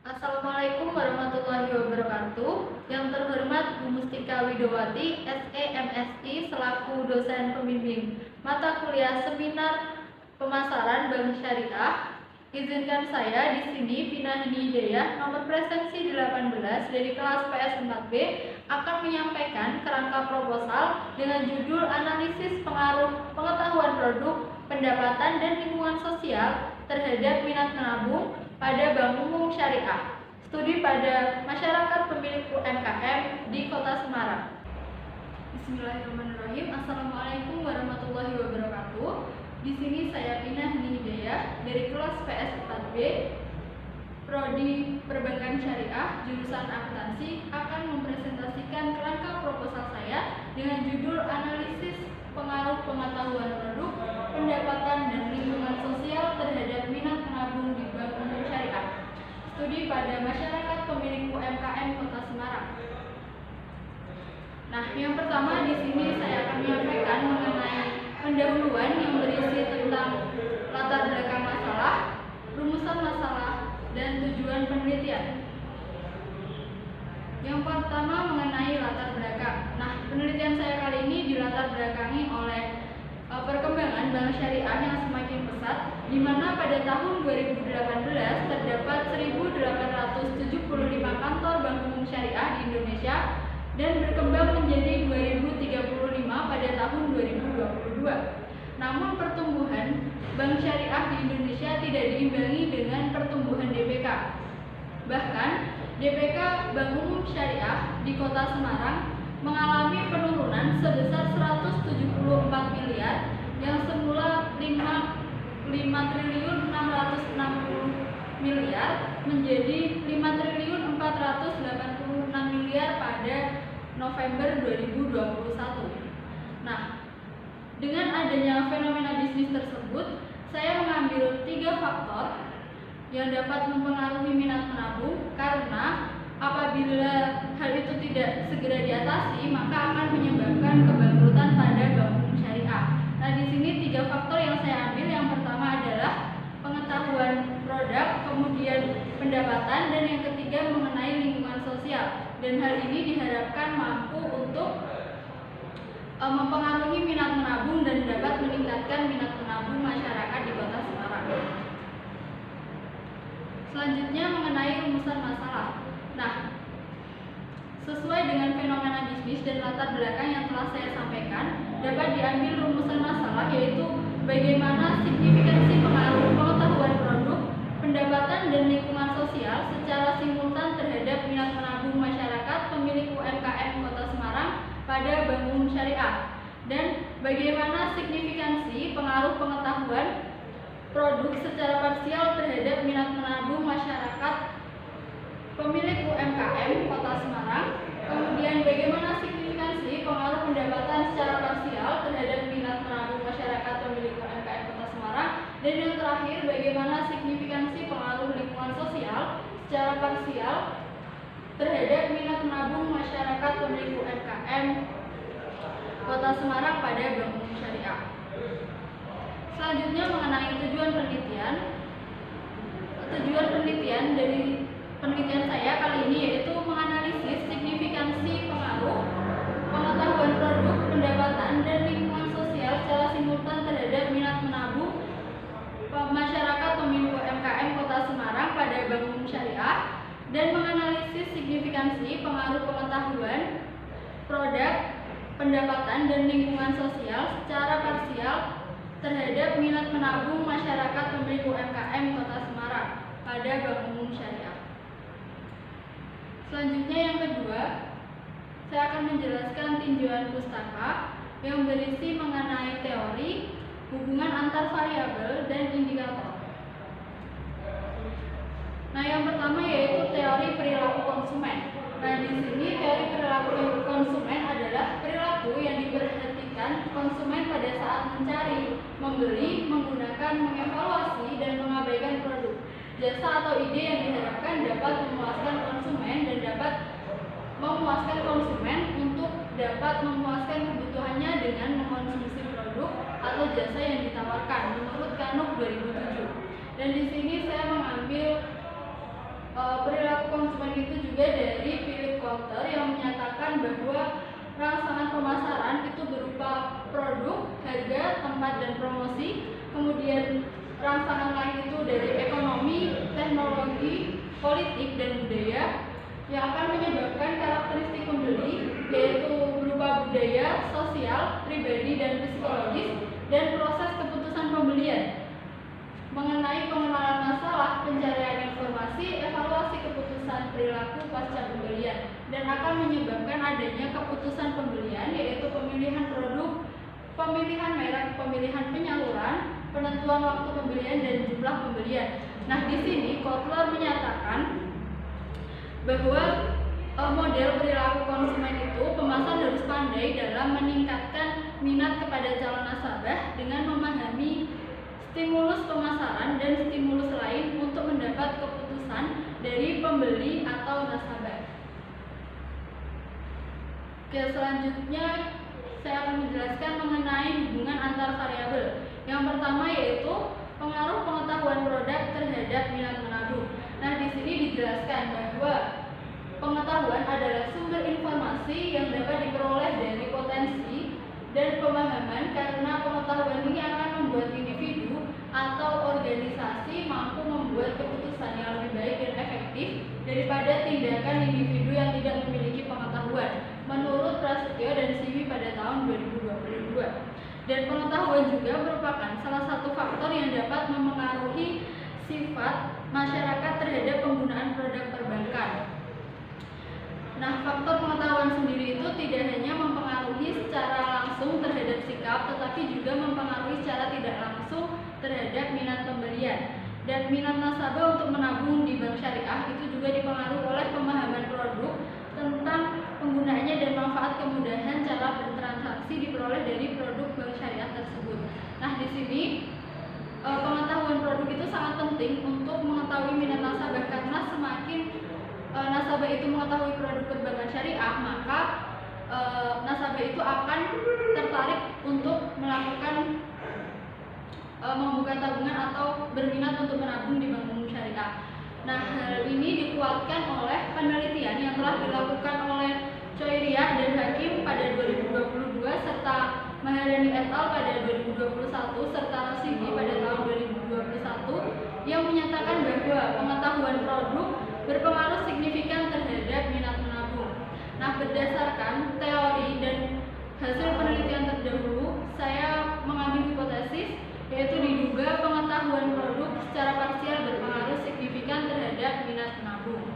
Assalamualaikum warahmatullahi wabarakatuh. Yang terhormat Bu Mustika Widowati, SE MSI selaku dosen pembimbing mata kuliah seminar pemasaran Bank Syariah. Izinkan saya di sini Pina Hidayah nomor presensi 18 dari kelas PS4B akan menyampaikan kerangka proposal dengan judul analisis pengaruh pengetahuan produk, pendapatan dan lingkungan sosial terhadap minat menabung pada Bank Umum Syariah, studi pada masyarakat pemilik UMKM di Kota Semarang. Bismillahirrahmanirrahim. Assalamualaikum warahmatullahi wabarakatuh. Di sini saya Pina Hidayah dari kelas PS4B Prodi Perbankan Syariah jurusan akuntansi akan mempresentasikan kerangka proposal saya dengan judul analisis pengaruh pengetahuan produk, pendapatan dan lingkungan sosial terhadap minat menabung di Bank Umum Syariah, studi pada masyarakat pemilik UMKM Kota Semarang. Nah, yang pertama di sini saya akan menyampaikan mengenai pendahuluan yang berisi tentang latar belakang masalah, rumusan masalah, dan tujuan penelitian. Yang pertama mengenai latar belakang. Nah, penelitian saya kali ini dilatar belakangi oleh perkembangan bank syariah yang semakin pesat, di mana pada tahun 2018 terdapat 1.875 kantor bank umum syariah di Indonesia dan berkembang menjadi 2035 pada tahun 2022. Namun pertumbuhan bank syariah di Indonesia tidak diimbangi dengan pertumbuhan DPK. Bahkan DPK Bank Umum Syariah di Kota Semarang mengalami penurunan sebesar 174 miliar yang semula 5.660 miliar menjadi 5.486 miliar pada November 2021. Nah, dengan adanya fenomena bisnis tersebut, saya mengambil 3 faktor yang dapat mempengaruhi minat menabung, karena apabila hal itu tidak segera diatasi, maka akan menyebabkan kebangkrutan pada Bank Umum Syariah. Nah, di sini 3 faktor yang saya ambil. Yang pertama adalah pengetahuan produk, kemudian pendapatan, dan yang ketiga mengenai lingkungan sosial. Dan hal ini diharapkan mampu untuk mempengaruhi minat menabung dan dapat meningkatkan minat menabung masyarakat di Kota Semarang. Selanjutnya mengenai rumusan masalah. Nah, sesuai dengan fenomena bisnis dan latar belakang yang telah saya sampaikan, dapat diambil rumusan masalah, yaitu bagaimana signifikansi pengaruh pengetahuan produk, pendapatan dan lingkungan sosial secara simultan terhadap minat menabung masyarakat pemilik UMKM Kota Semarang pada Bank Umum Syariah, dan bagaimana signifikansi pengaruh pengetahuan produk secara parsial terhadap minat menabung masyarakat pemilik UMKM Kota Semarang. Kemudian bagaimana signifikansi pengaruh pendapatan secara parsial terhadap minat menabung masyarakat pemilik UMKM Kota Semarang, dan yang terakhir bagaimana signifikansi pengaruh lingkungan sosial secara parsial terhadap minat menabung masyarakat pemilik UMKM Kota Semarang pada Bank Umum Syariah. Selanjutnya mengenai tujuan penelitian. Tujuan penelitian dari penelitian saya kali ini yaitu menganalisis signifikansi pengaruh pengetahuan produk, pendapatan dan lingkungan sosial secara simultan terhadap minat menabung masyarakat pemilik UMKM Kota Semarang pada Bank Umum Syariah, dan menganalisis signifikansi pengaruh pengetahuan produk, pendapatan dan lingkungan sosial secara parsial terhadap minat menabung masyarakat pemilik UMKM Kota Semarang pada Bank Umum Syariah. Selanjutnya yang kedua, saya akan menjelaskan tinjauan pustaka yang berisi mengenai teori, hubungan antar variabel dan indikator. Nah, yang pertama yaitu teori perilaku konsumen. Nah, di sini teori perilaku konsumen adalah perilaku yang diperhatikan konsumen pada saat mencari, membeli, menggunakan, mengevaluasi, dan mengabaikan produk, jasa atau ide yang diharapkan dapat memuaskan konsumen dan dapat memuaskan konsumen untuk dapat memuaskan kebutuhannya dengan mengkonsumsi produk atau jasa yang ditawarkan menurut Kanuk 2007. Dan di sini saya mengambil perilaku rangsangan pemasaran itu berupa produk, harga, tempat, dan promosi. Kemudian rangsangan lain itu dari ekonomi, teknologi, politik, dan budaya yang akan menyebabkan karakteristik pembeli, yaitu berupa budaya, sosial, pribadi, dan psikologis, dan proses keputusan pembelian. Mengenai pengenalan masalah, pencarian informasi, evaluasi keputusan perilaku pasca pembelian, dan akan menyebabkan adanya keputusan pembelian, yaitu pemilihan produk, pemilihan merek, pemilihan penyaluran, penentuan waktu pembelian, dan jumlah pembelian. Nah, di sini Kotler menyatakan bahwa model perilaku konsumen itu pemasar harus pandai dalam meningkatkan minat kepada calon nasabah dengan memahami stimulus pemasaran dan stimulus lain untuk mendapat keputusan dari pembeli atau nasabah. Oke, selanjutnya saya akan menjelaskan mengenai hubungan antar variabel. Yang pertama yaitu pengaruh pengetahuan produk terhadap minat menabung. Nah, di sini dijelaskan bahwa pengetahuan adalah sumber informasi yang dapat diperoleh dari potensi dan pemahaman, karena pengetahuan ini akan membuat individu atau organisasi mampu membuat keputusan yang lebih baik dan efektif daripada tindakan individu yang tidak memiliki pengetahuan, menurut Prasetyo dan Siwi pada tahun 2022. Dan pengetahuan juga merupakan salah satu faktor yang dapat memengaruhi sifat masyarakat terhadap penggunaan produk perbankan. Nah, faktor pengetahuan sendiri itu tidak hanya mempengaruhi secara langsung terhadap sikap, tetapi juga mempengaruhi secara tidak langsung terhadap minat pembelian. Dan minat nasabah untuk menabung di bank syariah itu juga dipengaruhi oleh pemahaman produk tentang penggunaannya dan manfaat kemudahan cara bertransaksi diperoleh dari produk bank syariah tersebut. Nah, di sini pengetahuan produk itu sangat penting untuk mengetahui minat nasabah, karena semakin nasabah itu mengetahui produk perbankan syariah, maka nasabah itu akan tertarik untuk melakukan membuka tabungan atau berminat untuk menabung di bank umum syariah. Nah, hal ini dikuatkan oleh penelitian yang telah dilakukan oleh Choiriyah dan Hakim pada 2022 serta Maharani et al. Pada 2021 serta Rosidi pada tahun 2021 yang menyatakan bahwa pengetahuan produk berpengaruh signifikan terhadap minat menabung. Nah, berdasarkan teori dan hasil penelitian terdahulu, saya mengambil hipotesis yaitu diduga pengetahuan produk secara parsial berpengaruh signifikan terhadap minat menabung.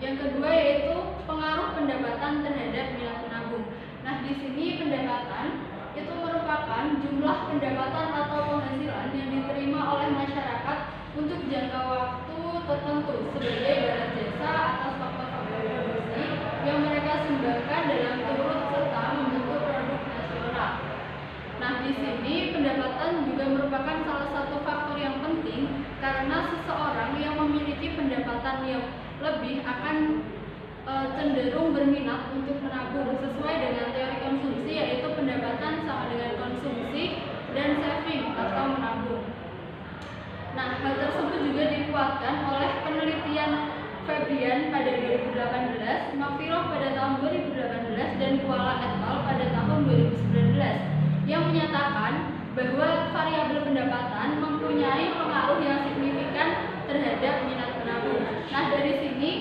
Yang kedua yaitu pengaruh pendapatan terhadap minat menabung. Nah, di sini pendapatan itu merupakan jumlah pendapatan atau penghasilan yang diterima oleh masyarakat untuk jangka waktu tertentu sebagai balas jasa atas faktor-faktor produksi yang mereka sumbangkan dalam turut serta membentuk produk nasional. Nah, di sini pendapatan juga merupakan salah satu faktor yang penting, karena seseorang yang memiliki pendapatan yang lebih akan cenderung berminat untuk menabung sesuai dengan teori konsumsi, yaitu pendapatan sama dengan konsumsi dan saving atau menabung. Nah, hal tersebut juga dikuatkan oleh penelitian Febrian pada 2018, Makfiroh pada tahun 2018, dan Kuala et al. Pada tahun 2019 yang menyatakan bahwa variabel pendapatan mempunyai pengaruh yang signifikan terhadap minat menabung. Nah, dari sini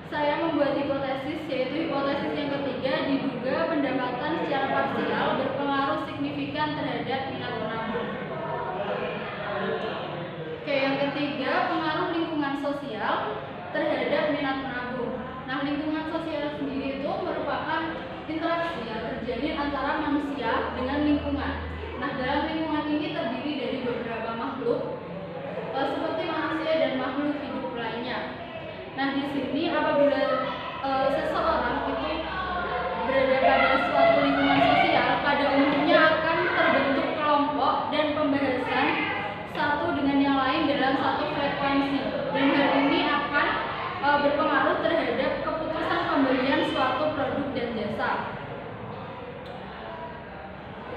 saya membuat hipotesis, yaitu hipotesis yang ketiga, diduga pendapatan secara parsial berpengaruh signifikan terhadap minat menabung. Oke, yang ketiga, pengaruh lingkungan sosial terhadap minat menabung. Nah, lingkungan sosial sendiri itu merupakan interaksi yang terjadi antara manusia dengan lingkungan. Nah, dalam lingkungan ini terdiri dari beberapa makhluk seperti manusia dan makhluk hidup lainnya. Nah, di sini apabila seseorang itu berada pada suatu lingkungan sosial, pada umumnya akan terbentuk kelompok dan pembahasan satu dengan yang lain dalam satu frekuensi, dan hal ini akan berpengaruh terhadap keputusan pembelian suatu produk dan jasa.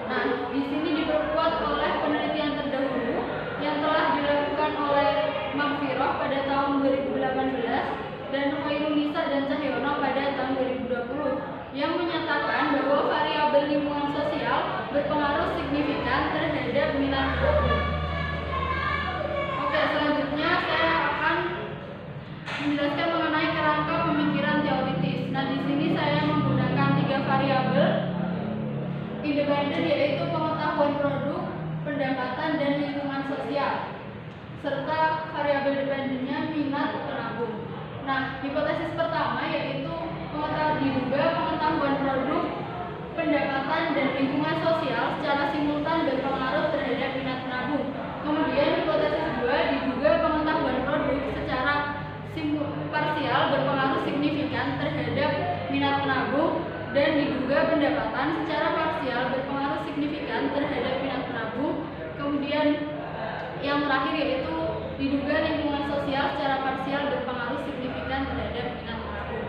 Nah, di sini diperkuat oleh penelitian terdahulu yang telah dilakukan oleh Makfiroh pada tahun 2018 dan Hoirunisa dan Cahyono pada tahun 2020 yang menyatakan bahwa variabel lingkungan sosial berpengaruh signifikan terhadap minat produk. Oke, selanjutnya saya akan menjelaskan mengenai kerangka pemikiran teoritis. Nah, di sini saya menggunakan 3 variabel independen, yaitu pengetahuan produk, pendapatan, dan lingkungan sosial, serta variabel dependennya minat penabung. Nah, hipotesis pertama yaitu diduga pengetahuan produk, pendapatan, dan lingkungan sosial secara simultan berpengaruh terhadap minat penabung. Kemudian hipotesis kedua diduga pengetahuan produk secara parsial berpengaruh signifikan terhadap minat penabung, dan diduga pendapatan secara parsial berpengaruh signifikan terhadap minat penabung. Kemudian yang terakhir yaitu diduga lingkungan sosial secara parsial berpengaruh signifikan terhadap minat penabung.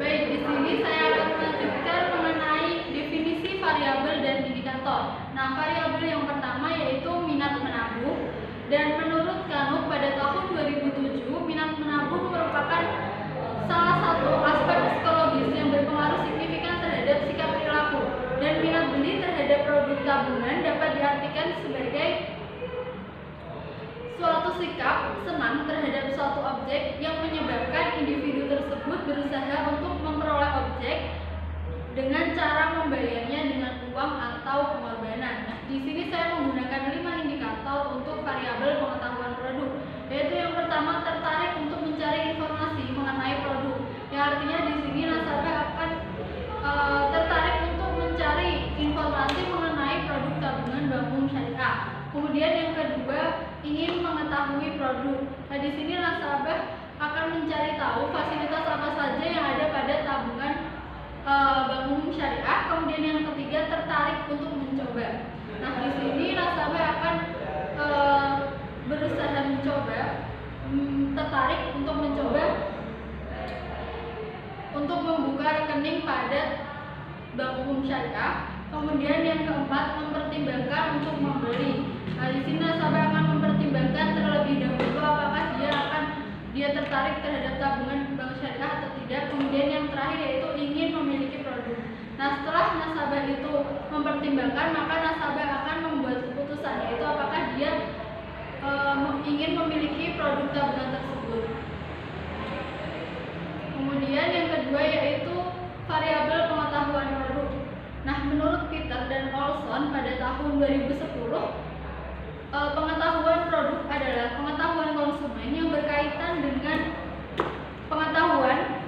Baik, di sini saya akan melanjutkan mengenai definisi variabel dan indikator. Nah, variabel yang pertama yaitu minat menabung, dan menurut Kanuk pada tahun 2007, minat menabung merupakan salah satu aspek psikologis yang berpengaruh signifikan terhadap sikap perilaku, dan minat beli terhadap produk tabungan dapat diartikan sebagai suatu sikap senang terhadap suatu objek yang menyebabkan individu tersebut berusaha untuk memperoleh objek dengan cara membayarnya dengan uang atau pengorbanan. Nah, di sini saya menggunakan 5 indikator untuk variabel pengetahuan produk, yaitu yang pertama tertarik untuk mencari informasi mengenai produk, yang artinya di sini nasabah akan tertarik untuk mencari informasi mengenai produk tabungan bank umum syariah. Kemudian yang kedua, ingin mengetahui produk. Nah, di sini nasabah akan mencari tahu fasilitas apa saja yang ada pada tabungan bank umum syariah. Kemudian yang ketiga, tertarik untuk mencoba. Nah, di sini nasabah akan berusaha mencoba, tertarik untuk mencoba untuk membuka rekening pada bank umum syariah. Kemudian yang keempat, mempertimbangkan untuk membeli. Nah, di sini nasabah akan mempertimbangkan terlebih dahulu apakah dia tertarik terhadap tabungan bank syariah atau tidak. Kemudian yang terakhir yaitu ingin memiliki produk. Nah, setelah nasabah itu mempertimbangkan, maka nasabah akan membuat keputusan, yaitu apakah dia ingin memiliki produk tabungan tersebut. Kemudian yang kedua yaitu variabel pengetahuan produk. Nah, menurut Peter dan Olson pada tahun 2010, pengetahuan produk adalah pengetahuan konsumen yang berkaitan dengan pengetahuan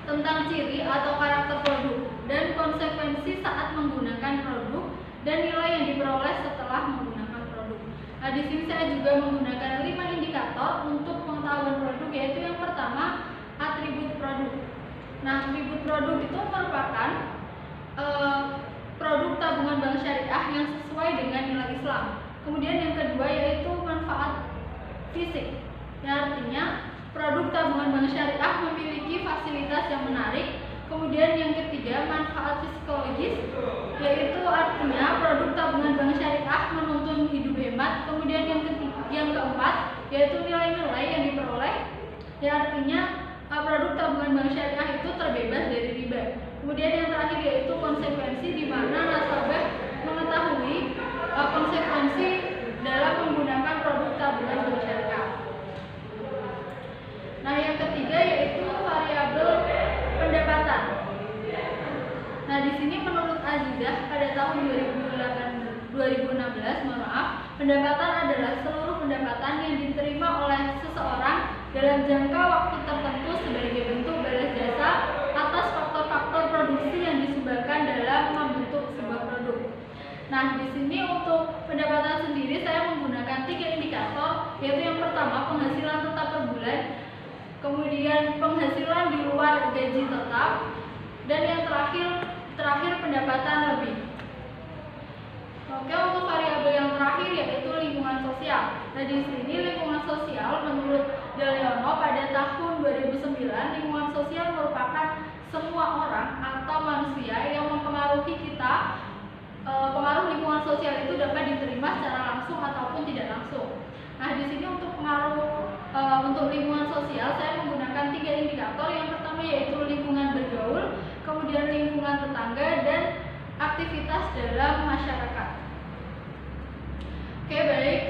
tentang ciri atau karakter produk dan konsekuensi saat menggunakan produk dan nilai yang diperoleh setelah menggunakan produk. Nah, di sini saya juga menggunakan 5 indikator untuk pengetahuan produk, yaitu yang pertama, atribut produk. Nah, atribut produk itu merupakan produk tabungan bank syariah yang sesuai dengan nilai Islam. Kemudian yang kedua yaitu manfaat fisik, yang artinya produk tabungan bank syariah memiliki fasilitas yang menarik. Kemudian yang ketiga, manfaat psikologis, yaitu artinya produk tabungan bank syariah menuntun hidup hemat. Kemudian yang keempat yaitu nilai-nilai yang diperoleh, yang artinya produk tabungan bank syariah itu terbebas dari riba. Kemudian yang terakhir yaitu konsekuensi, di mana nasabah mengetahui konsekuensi dalam menggunakan produk tabungan bank syariah. Nah, yang ketiga yaitu variabel pendapatan. Nah, di sini menurut Azizah pada tahun 2016, pendapatan adalah seluruh pendapatan yang diterima oleh seseorang dalam jangka waktu tertentu sebagai bentuk balas jasa atas faktor-faktor produksi yang disumbangkan dalam membentuk sebuah produk. Nah, di sini untuk pendapatan sendiri saya menggunakan 3 indikator, yaitu yang pertama penghasilan tetap per bulan, kemudian penghasilan di luar gaji tetap, dan yang terakhir pendapatan lebih. Oke, untuk variabel yang terakhir yaitu lingkungan sosial. Nah, di sini lingkungan sosial menurut Daliono pada tahun 2009, lingkungan sosial merupakan semua orang atau manusia yang mempengaruhi kita. Pengaruh lingkungan sosial itu dapat diterima secara langsung ataupun tidak langsung. Nah, di sini untuk pengaruh untuk lingkungan sosial saya indikator. Yang pertama yaitu lingkungan bergaul, kemudian lingkungan tetangga, dan aktivitas dalam masyarakat. Oke, baik.